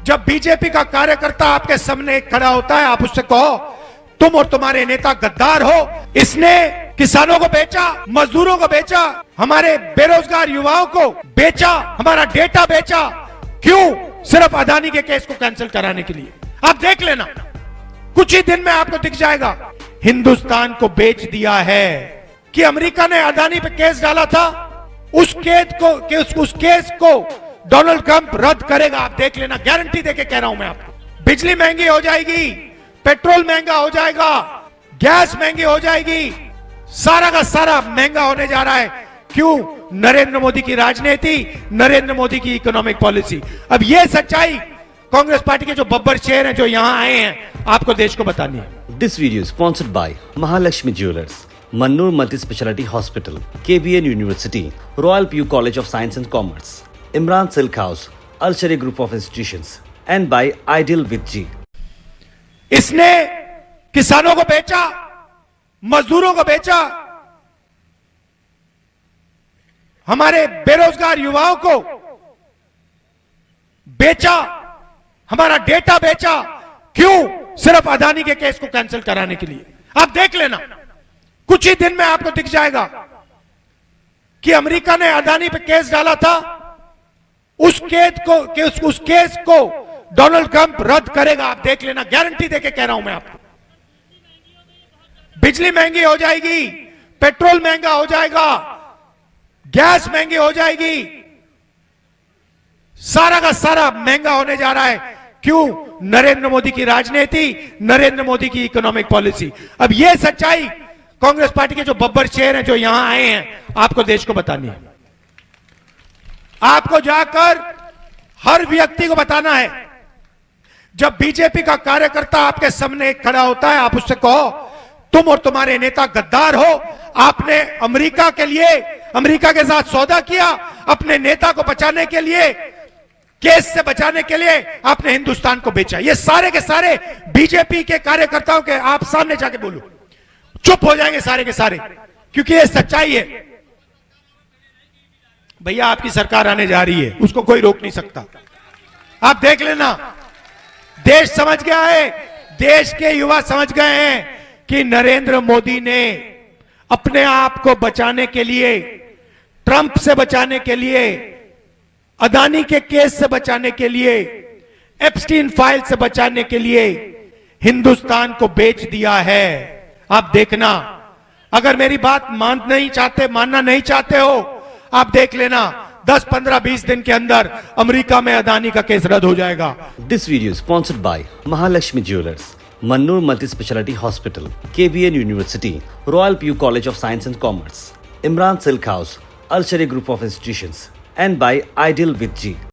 जब बीजेपी का कार्यकर्ता आपके सामने खड़ा होता है, आप उससे कहो तुम और तुम्हारे नेता गद्दार हो। इसने किसानों को बेचा, मजदूरों को बेचा, हमारे बेरोजगार युवाओं को बेचा, हमारा डेटा बेचा। क्यों? सिर्फ अदानी के केस को कैंसिल कराने के लिए। आप देख लेना, कुछ ही दिन में आपको दिख जाएगा। हिंदुस्तान को बेच दिया है कि अमेरिका ने अदानी पे केस डाला था, उस केस को डोनाल्ड ट्रंप रद्द करेगा। आप देख लेना, गारंटी देके कह रहा हूं मैं आपको। बिजली महंगी हो जाएगी, पेट्रोल महंगा हो जाएगा, गैस महंगी हो जाएगी, सारा का सारा महंगा होने जा रहा है। क्यों? नरेंद्र मोदी की राजनीति, नरेंद्र मोदी की इकोनॉमिक पॉलिसी। अब ये सच्चाई कांग्रेस पार्टी के जो बब्बर शेर हैं, जो यहां आए हैं, आपको देश को बतानी है। This video sponsored by Mahalakshmi jewellers, Mannur multi speciality hospital, KBN university, royal PU college of science and commerce, Imran silk house, Alshari group of institutions and by ideal with जी। इसने किसानों को बेचा, मजदूरों को बेचा, हमारे बेरोजगार युवाओं को बेचा, हमारा डेटा बेचा। क्यों? सिर्फ अदानी के केस को कैंसिल कराने के लिए। आप देख लेना, कुछ ही दिन में आपको दिख जाएगा कि अमेरिका ने अदानी पे केस डाला था, उस केस को डोनाल्ड ट्रंप रद्द करेगा। आप देख लेना, गारंटी देके कह रहा हूं मैं आपको। बिजली महंगी हो जाएगी, पेट्रोल महंगा हो जाएगा, गैस महंगी हो जाएगी, सारा का सारा महंगा होने जा रहा है। क्यों? नरेंद्र मोदी की राजनीति, नरेंद्र मोदी की इकोनॉमिक पॉलिसी। अब ये सच्चाई कांग्रेस पार्टी के जो बब्बर शेर हैं, जो यहां आए हैं, आपको देश को बतानी है। आपको जाकर हर व्यक्ति को बताना है। जब बीजेपी का कार्यकर्ता आपके सामने खड़ा होता है, आप उससे कहो तुम और तुम्हारे नेता गद्दार हो। आपने अमेरिका के लिए, अमेरिका के साथ सौदा किया, अपने नेता को बचाने के लिए, केस से बचाने के लिए आपने हिंदुस्तान को बेचा। ये सारे के सारे बीजेपी के कार्यकर्ताओं के आप सामने जाके बोलो, चुप हो जाएंगे सारे के सारे, क्योंकि ये सच्चाई है। भैया, आपकी सरकार आने जा रही है, उसको कोई रोक नहीं सकता। आप देख लेना, देश समझ गया है, देश के युवा समझ गए हैं कि नरेंद्र मोदी ने अपने आप को बचाने के लिए, ट्रंप से बचाने के लिए, अदानी के केस से बचाने के लिए, एप्स्टीन फाइल से बचाने के लिए हिंदुस्तान को बेच दिया है। आप देखना, अगर मेरी बात मानना नहीं चाहते हो, आप देख लेना, 10, 15, 20 दिन के अंदर अमेरिका में अदानी का केस रद्द हो जाएगा। This video sponsored by Mahalakshmi jewellers, Mannur multi speciality hospital, KBN university, royal PU college of science and commerce, Imran silk house, Alshari group of institutions and by ideal with ji.